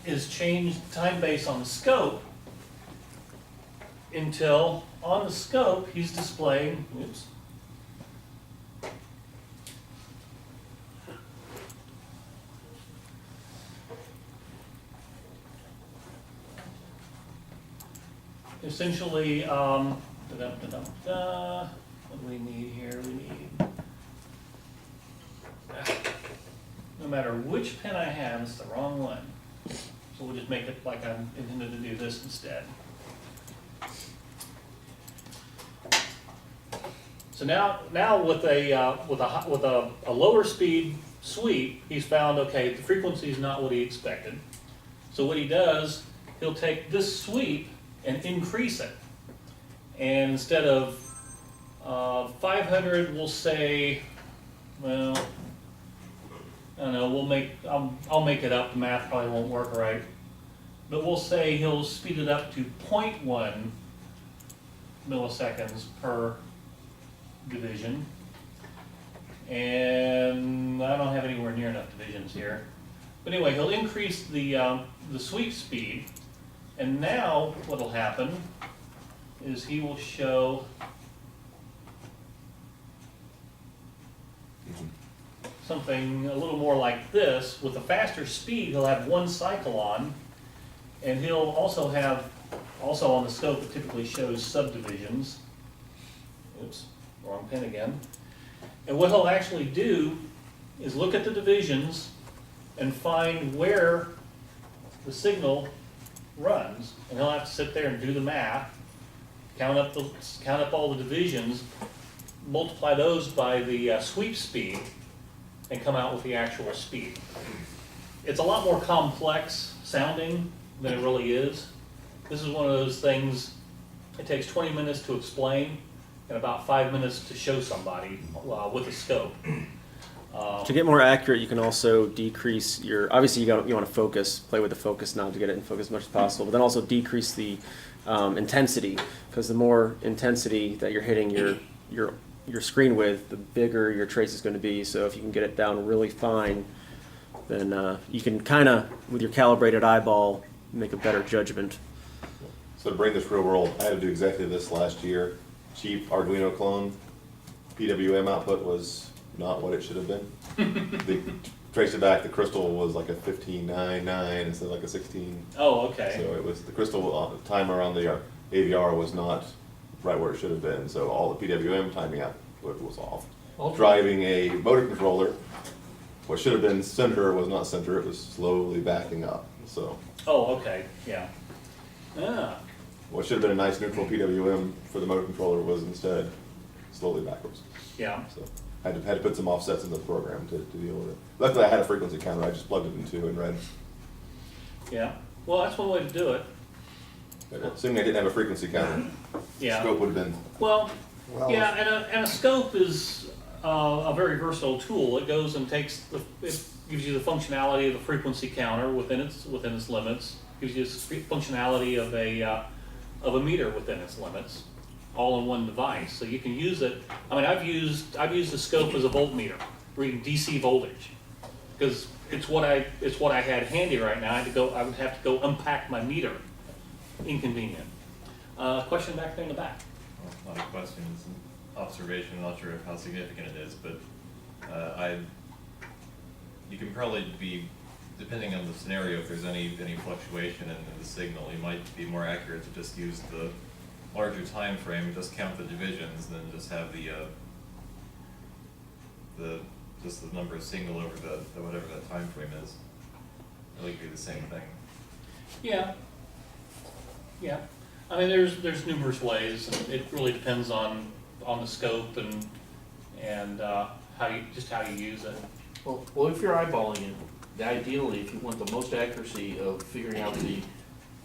is change time base on the scope until on the scope he's displaying, oops, essentially, what do we need here? We need, no matter which pen I have, it's the wrong one. So we'll just make it like I intended to do this instead. So now with a lower speed sweep, he's found, okay, the frequency is not what he expected. So what he does, he'll take this sweep and increase it. And instead of 500, we'll say, well, I don't know, I'll make it up, the math probably won't work right. But we'll say he'll speed it up to 0.1 milliseconds per division. And I don't have anywhere near enough divisions here. But anyway, he'll increase the sweep speed. And now what'll happen is he will show something a little more like this. With a faster speed, he'll have one cycle on, and he'll also have, on the scope, it typically shows subdivisions. Oops, wrong pen again. And what he'll actually do is look at the divisions and find where the signal runs, and he'll have to sit there and do the math, count up all the divisions, multiply those by the sweep speed, and come out with the actual speed. It's a lot more complex sounding than it really is. This is one of those things, it takes 20 minutes to explain and about 5 minutes to show somebody with a scope. To get more accurate, you can also decrease your, obviously you want to focus, play with the focus knob to get it in focus as much as possible, but then also decrease the intensity, because the more intensity that you're hitting your screen with, the bigger your trace is going to be. So if you can get it down really fine, then you can kind of, with your calibrated eyeball, make a better judgment. So to bring this real world, I had to do exactly this last year. Cheap Arduino clone, PWM output was not what it should have been. They traced it back, the crystal was like a 15.99 instead of like a 16. Oh, okay. So it was, the crystal timer on the AVR was not right where it should have been, so all the PWM timing output was off. Okay. Driving a motor controller, what should have been center was not center, it was slowly backing up. So Oh, okay, yeah. Ah, what should have been a nice neutral PWM for the motor controller was instead slowly backwards. yeah. So I had to put some offsets in the program to deal with it. Luckily I had a frequency counter, I just plugged it into and read. Yeah, well, that's one way to do it. But assuming I didn't have a frequency counter, Yeah. scope would have been. Well, Well, yeah, and a scope is a very versatile tool. It goes and takes it gives you the functionality of the frequency counter within its limits. Gives you the functionality of a meter within its limits, all in one device. So you can use it. I mean, I've used the scope as a voltmeter, reading DC voltage, because it's what I had handy right now. I would have to go unpack my meter. Inconvenient. Question back there in the back. Well, not a question, it's an observation. I'm not sure how significant it is, but you can probably be, depending on the scenario, if there's any fluctuation in the signal, you might be more accurate to just use the larger time frame and just count the divisions, than just have just the number of signal over the whatever that time frame is. It would be the same thing. Yeah. Yeah. I mean, there's numerous ways, and it really depends on the scope and how you use it. well, if you're eyeballing it, ideally, if you want the most accuracy of figuring out the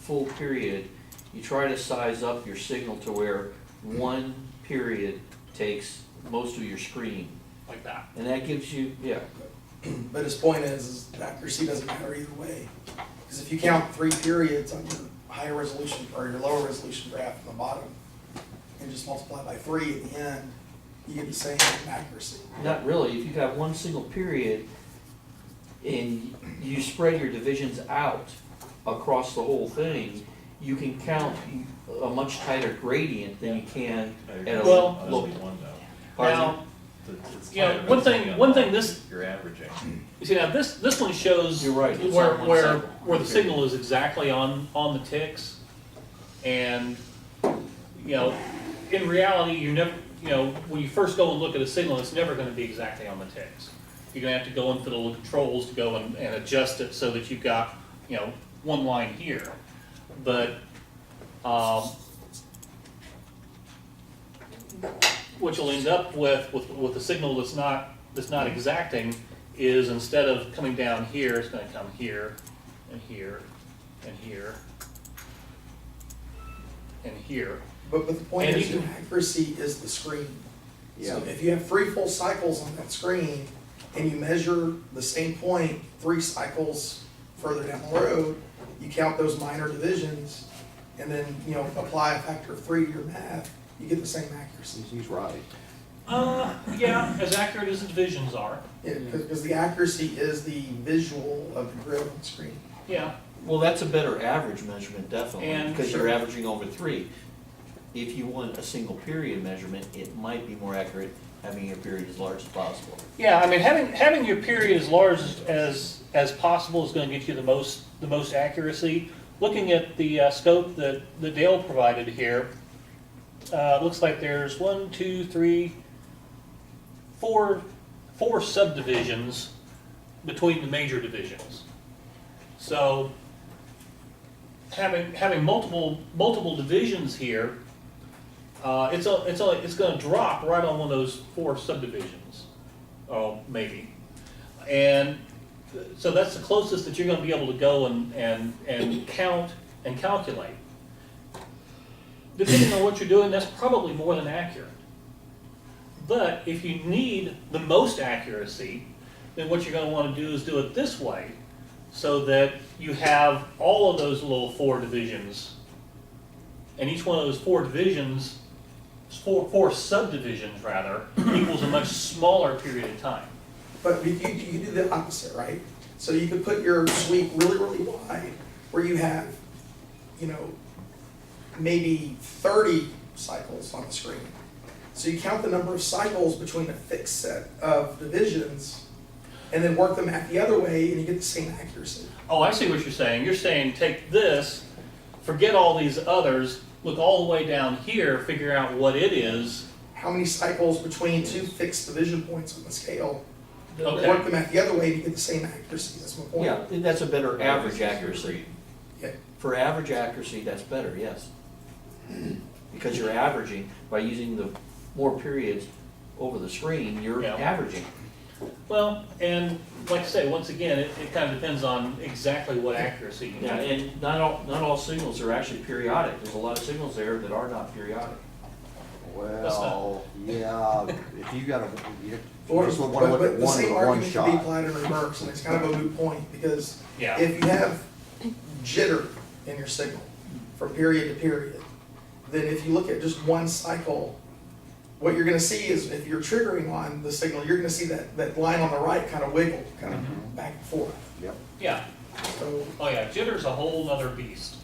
full period, you try to size up your signal to where one period takes most of your screen. Like that. And that gives you, yeah. But his point is accuracy doesn't matter either way. Because if you count 3 periods on your higher resolution or your lower resolution graph on the bottom and just multiply by 3 at the end, you get the same accuracy. Not really. If you have one single period and you spread your divisions out, across the whole thing, you can count a much tighter gradient than you can at a Well, low. Now, It's you know, tighter one than thing- the one thing other this- You're averaging. you see now this one shows You're right, it's where on one where cycle. where the signal is exactly on the ticks, and you know, in reality, you never, you know, when you first go and look at a signal, it's never going to be exactly on the ticks. You're going to have to go in for the little controls to go and adjust it so that you've got, you know, one line here, but what you'll end up with a signal that's not exacting is, instead of coming down here, it's going to come here and here and here and here. But the point And is, you your accuracy is the screen. So Yeah. if you have 3 full cycles on that screen, and you measure the same point 3 cycles further down the road, you count those minor divisions, and then, you know, apply a factor of 3 to your math, you get the same accuracy. He's right. Yeah, as accurate as the divisions are. Yeah, because the accuracy is the visual of the grid on the screen. Yeah, Well, that's a better average measurement, definitely, And- because you're Sure. averaging over 3. If you want a single period measurement, it might be more accurate having your period as large as possible. yeah. I mean, having your period as large as possible is going to get you the most accuracy. Looking at the scope that Dale provided here, looks like there's 1, 2, 3, 4 subdivisions between the major divisions. So having multiple divisions here, it's going to drop right on one of those 4 subdivisions, maybe, and so that's the closest that you're going to be able to go and count and calculate. Depending on what you're doing, that's probably more than accurate. But if you need the most accuracy, then what you're going to want to do is do it this way, so that you have all of those little 4 divisions, and each one of those 4 divisions, 4 subdivisions rather, equals a much smaller period of time. But you do the opposite, right? So you could put your sweep really, really wide, where you have, you know, maybe 30 cycles on the screen. So you count the number of cycles between a fixed set of divisions, and then work the math the other way, and you get the same accuracy. Oh, I see what you're saying. You're saying take this, forget all these others, look all the way down here, figure out what it is. How many cycles between 2 fixed division points on the scale? Okay. Work the math the other way, and you get the same accuracy. That's my point. Yeah, that's a better average accuracy. Yeah. For average accuracy, that's better, yes. Because you're averaging, by using the more periods over the screen, you're Yeah. averaging. Well, and like I say, once again, it kind of depends on exactly what accuracy you Yeah, need. and not all signals are actually periodic. There's a lot of signals there that are not periodic. Well, yeah, if you got you Or- just want to look at but the one same with one argument can be shot. applied in reverse, and it's kind of a moot point, because Yeah. if you have jitter in your signal from period to period, then if you look at just one cycle, what you're gonna see is, if you're triggering on the signal, you're gonna see that line on the right kind of wiggle, kind of back and forth. Yep. Yeah. So, Oh yeah, jitter's a whole nother beast.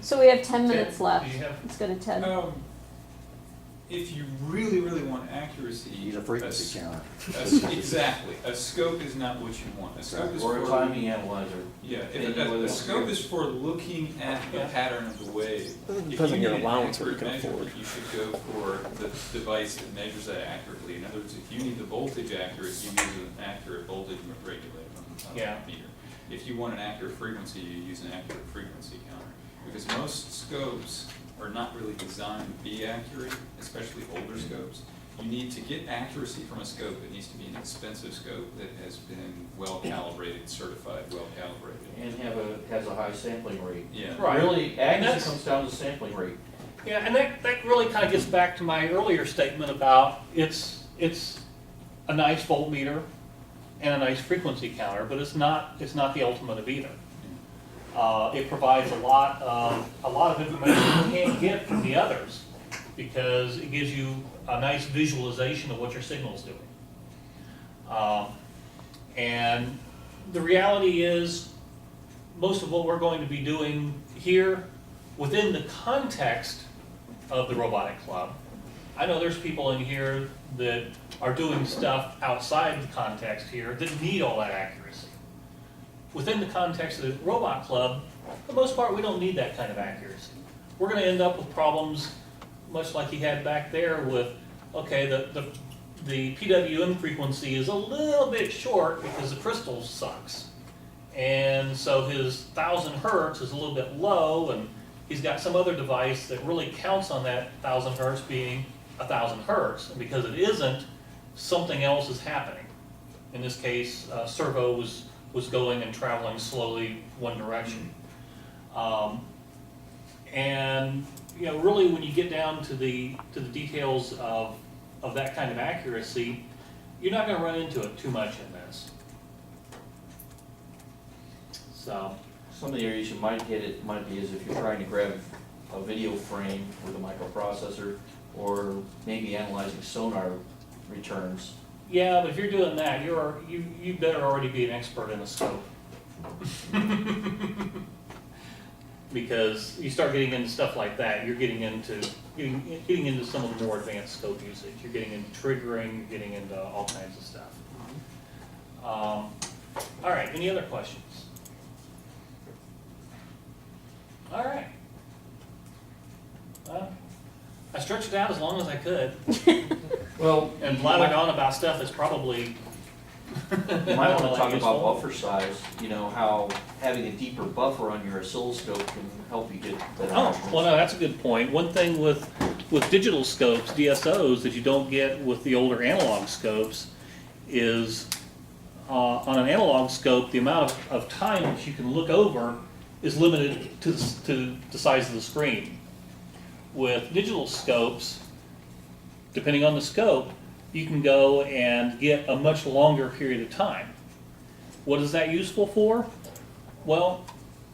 So we have 10 Okay, minutes left. do you have- Let's go to Ted. If you really, really want accuracy. Use a frequency counter. Exactly, a scope is not what you want. A scope is Or a for. timing analyzer. Yeah, Depending if whether a it's scope here. is for looking at the Yeah. pattern of the wave. If Depends you on your need an allowance, what you accurate can afford. measurement, you should go for the device that measures that accurately. In other words, if you need the voltage accurate, you use an accurate voltage regulator on Yeah. the meter. If you want an accurate frequency, you use an accurate frequency counter. Because most scopes are not really designed to be accurate, especially older scopes. You need to get accuracy from a scope. It needs to be an expensive scope that has been well calibrated, certified, well calibrated. And has a high sampling rate. Yeah. Right. Really, And accuracy that's- comes down to sampling rate. Yeah, and that really kind of gets back to my earlier statement about it's a nice voltmeter and a nice frequency counter, but it's not the ultimate of either. It provides a lot of information you can't get from the others, because it gives you a nice visualization of what your signal's doing. And the reality is, most of what we're going to be doing here within the context of the robotic club. I know there's people in here that are doing stuff outside the context here that need all that accuracy. Within the context of the robot club, for the most part, we don't need that kind of accuracy. We're gonna end up with problems much like he had back there with, okay, the PWM frequency is a little bit short because the crystal sucks. And so his 1000 hertz is a little bit low, and he's got some other device that really counts on that 1000 hertz being 1000 hertz. And because it isn't, something else is happening. In this case, servo was going and traveling slowly one direction. And you know, really, when you get down to the details of that kind of accuracy, you're not going to run into it too much in this. So, Some of the areas you might get it might be is if you're trying to grab a video frame with a microprocessor, or maybe analyzing sonar returns. yeah, but if you're doing that, you better already be an expert in the scope. Because you start getting into stuff like that, you're getting into some of the more advanced scope usage. You're getting into triggering, you're getting into all kinds of stuff. All right, any other questions? All right. I stretched it out as long as I could, Well, and blathered on about stuff that's probably you might want to talk about buffer size, you know, how having a deeper buffer on your oscilloscope can help you get better Oh, measurements. well, no, that's a good point. One thing with digital scopes, DSOs, that you don't get with the older analog scopes is on an analog scope, the amount of time that you can look over is limited to the size of the screen. With digital scopes, depending on the scope, you can go and get a much longer period of time. What is that useful for? Well,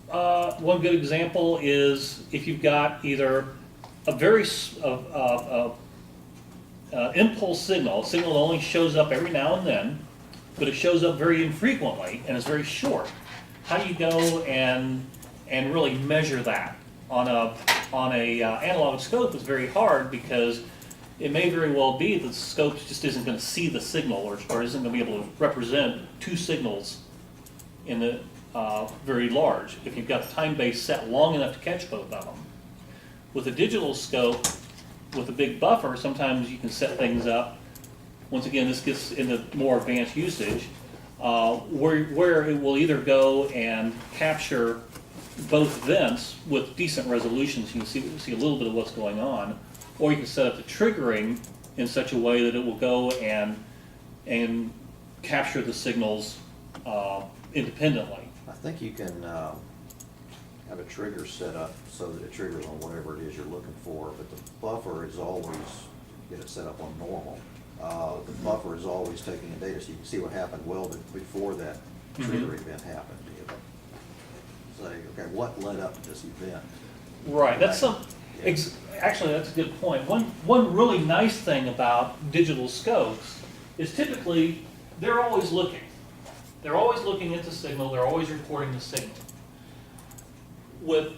one good example is if you've got either a very impulse signal, a signal that only shows up every now and then, but it shows up very infrequently and is very short. How do you go and really measure that? On a analog scope, it's very hard because it may very well be that the scope just isn't going to see the signal or isn't going to be able to represent two signals in the very large if you've got the time base set long enough to catch both of them. With a digital scope, with a big buffer, sometimes you can set things up. Once again, this gets into more advanced usage, where it will either go and capture both vents with decent resolution, so you can see a little bit of what's going on, or you can set up the triggering in such a way that it will go and capture the signals independently. I think you can have a trigger set up so that it triggers on whatever it is you're looking for, but the buffer is always, get it set up on normal. The buffer is always taking a data, so you can see what happened well before that trigger event happened. You know, say, okay, what led up to this event? Right, that's actually, that's a good point. One really nice thing about digital scopes is typically they're always looking. They're always looking at the signal, they're always recording the signal. With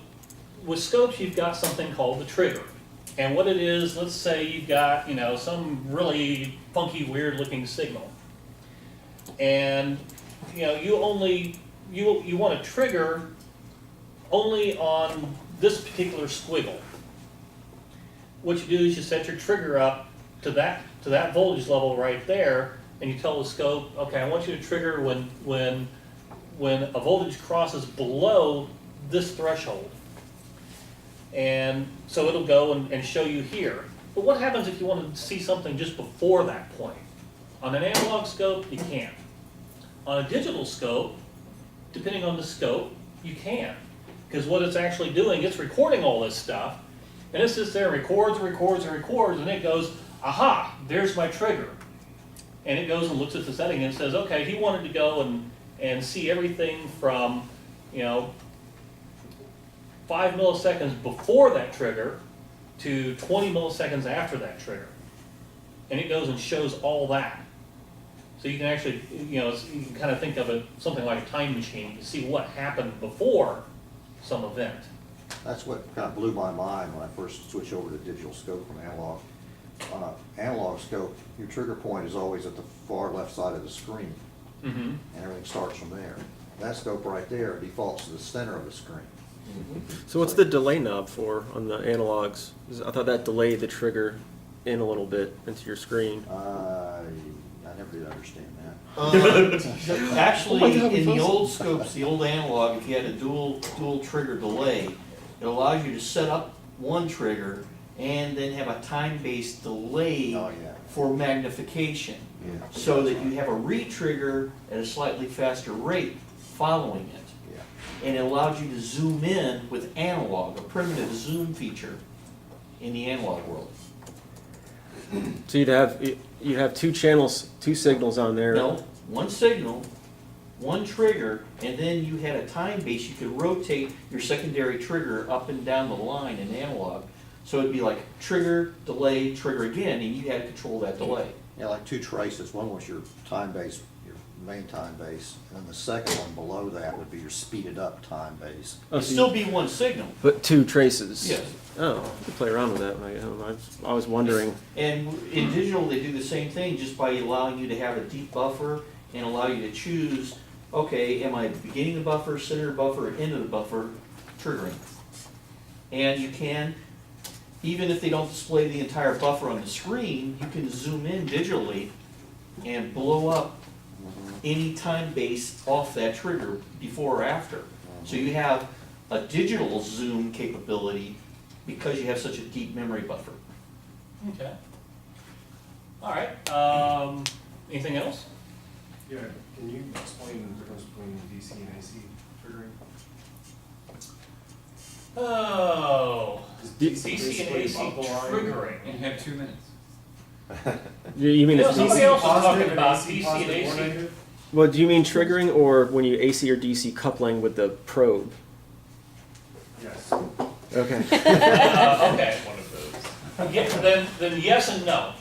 scopes, you've got something called the trigger. And what it is, let's say you've got, some really funky, weird looking signal. And, you want to trigger only on this particular squiggle. What you do is you set your trigger up to that voltage level right there, and you tell the scope, okay, I want you to trigger when a voltage crosses below this threshold. And so it'll go and show you here. But what happens if you want to see something just before that point? On an analog scope, you can't. On a digital scope, depending on the scope, you can. Because what it's actually doing, it's recording all this stuff, and it sits there and records, and it goes, aha, there's my trigger. And it goes and looks at the setting and says, okay, he wanted to go and see everything from, 5 milliseconds before that trigger to 20 milliseconds after that trigger. And it goes and shows all that. So you can actually, you know, you can kind of think of it, something like a time machine, you can see what happened before some event. That's what kind of blew my mind when I first switched over to digital scope from analog. On an analog scope, your trigger point is always at the far left side of the screen, Mm-hmm. and everything starts from there. That scope right there defaults to the center of the screen. So what's the delay knob for on the analogs? I thought that delayed the trigger in a little bit into your screen. I never did understand that. Actually, in the old scopes, the old analog, if you had a dual trigger delay, it allows you to set up one trigger and then have a time-based delay Oh, yeah. for magnification. Yeah. So that you have a re-trigger at a slightly faster rate following it. Yeah. And it allows you to zoom in with analog, a primitive zoom feature in the analog world. So you'd have two channels, two signals on there. No, one signal, one trigger, and then you had a time base, you could rotate your secondary trigger up and down the line in analog. So it'd be like trigger, delay, trigger again, and you had control of that delay. Yeah, like two traces. One was your time base, your main time base, and then the second one below that would be your speeded up time base. Oh, It'd so still be one signal. but two traces. Yes. Oh, I could play around with that when I get home. I was wondering. And in digital, they do the same thing, just by allowing you to have a deep buffer and allow you to choose, okay, am I beginning the buffer, center the buffer, or end of the buffer, triggering. And you can, even if they don't display the entire buffer on the screen, you can zoom in digitally and blow up any time base off that trigger before or after. So you have a digital zoom capability because you have such a deep memory buffer. Okay. All right, anything else? Yeah, can you explain the difference between DC and AC triggering? Oh, Is DC and AC basically bubble line? You triggering. have 2 minutes. You mean You know, it's somebody DC? else was talking Positive about AC, DC and positive or AC. negative? Well, do you mean triggering or when you AC or DC coupling with the probe? Yes. Okay. Okay, One of those. yeah, then yes and no.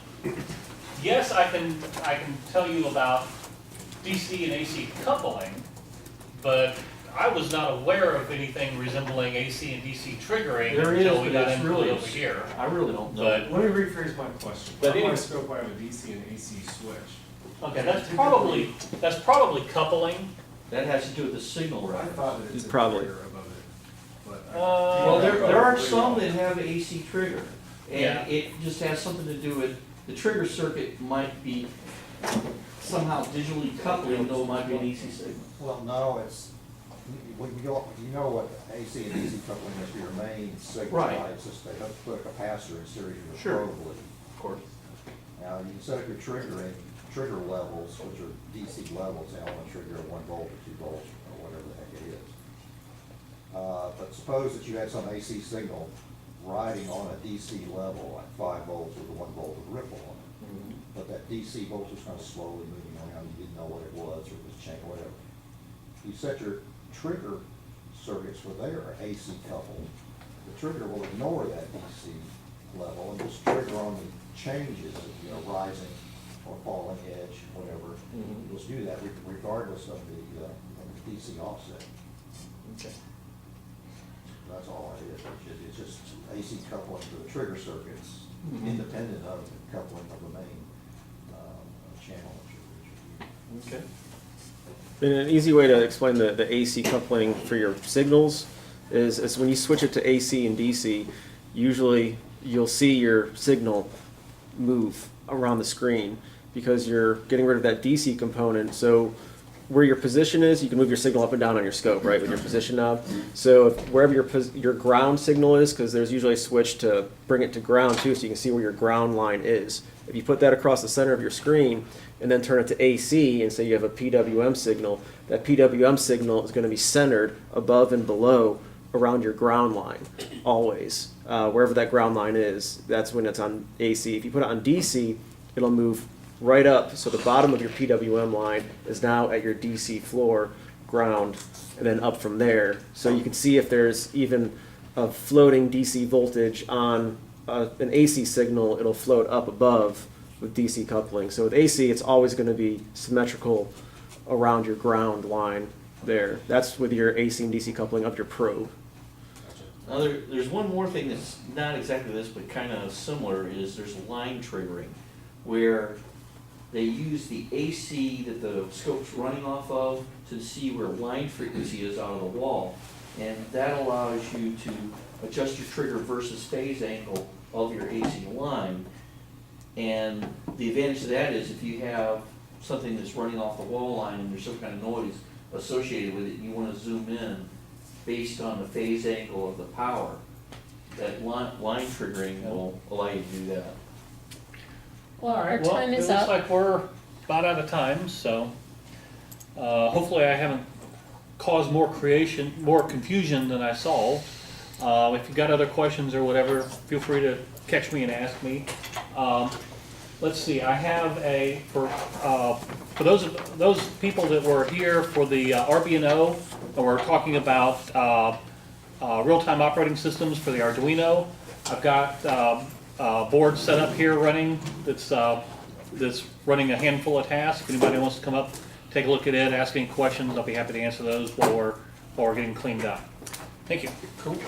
Yes, I can tell you about DC and AC coupling, but I was not aware of anything resembling AC and DC triggering There is, until we but got it's into really- it over here. I really don't know. But, Let me rephrase my question. But On my anyway- scope, I have a DC and AC switch. okay, that's probably coupling. That has to do with the signal I reference. thought that it's a Probably. trigger above it, but. Well, There are some that have AC trigger, Yeah. and it just has something to do with, the trigger circuit might be somehow digitally coupling, though it might be an AC signal. Well, no, it's, you know what AC and DC coupling is for your main signal, Right. right? It's just they have to put a capacitor in series with a Sure. probe lead. Of course. Now, you can set up your trigger levels, which are DC levels, they want to trigger at 1 volt or 2 volts, or whatever the heck it is. But suppose that you had some AC signal riding on a DC level, like 5 volts with a 1 volt of ripple on it. But that DC voltage was kind of slowly moving around, you didn't know what it was, or it was changing, whatever. You set your trigger circuits where they are AC coupled, the trigger will ignore that DC level and just trigger on the changes, rising or falling edge, whatever. Mhm. It'll just do that regardless of the DC offset. Okay. That's all it is. It's just AC coupling to the trigger circuits, Mhm. independent of the coupling of the main channel that you're using. Okay. And an easy way to explain the AC coupling for your signals is when you switch it to AC and DC, usually you'll see your signal move around the screen because you're getting rid of that DC component. So where your position is, you can move your signal up and down on your scope, right, with your position knob. So wherever your ground signal is, because there's usually a switch to bring it to ground too, so you can see where your ground line is. If you put that across the center of your screen and then turn it to AC and say you have a PWM signal, that PWM signal is going to be centered above and below around your ground line, always. Wherever that ground line is, that's when it's on AC. If you put it on DC, it'll move right up, so the bottom of your PWM line is now at your DC floor ground, and then up from there. So you can see if there's even a floating DC voltage on an AC signal, it'll float up above with DC coupling. So with AC, it's always going to be symmetrical around your ground line there. That's with your AC and DC coupling of your probe. Now, there's one more thing that's not exactly this, but kind of similar, is there's line triggering, where they use the AC that the scope's running off of to see where line frequency is out of the wall. And that allows you to adjust your trigger versus phase angle of your AC line. And the advantage of that is if you have something that's running off the wall line and there's some kind of noise associated with it, you want to zoom in based on the phase angle of the power, that line triggering will allow you to do that. Well, our Well, time it is looks up. like we're about out of time, so hopefully I haven't caused more confusion than I solved. If you've got other questions or whatever, feel free to catch me and ask me. Let's see, I have for those people that were here for the RBNO, and we're talking about real-time operating systems for the Arduino. I've got a board set up here running that's running a handful of tasks. If anybody wants to come up, take a look at it, ask any questions, I'll be happy to answer those while we're getting cleaned up. Thank you. Cool.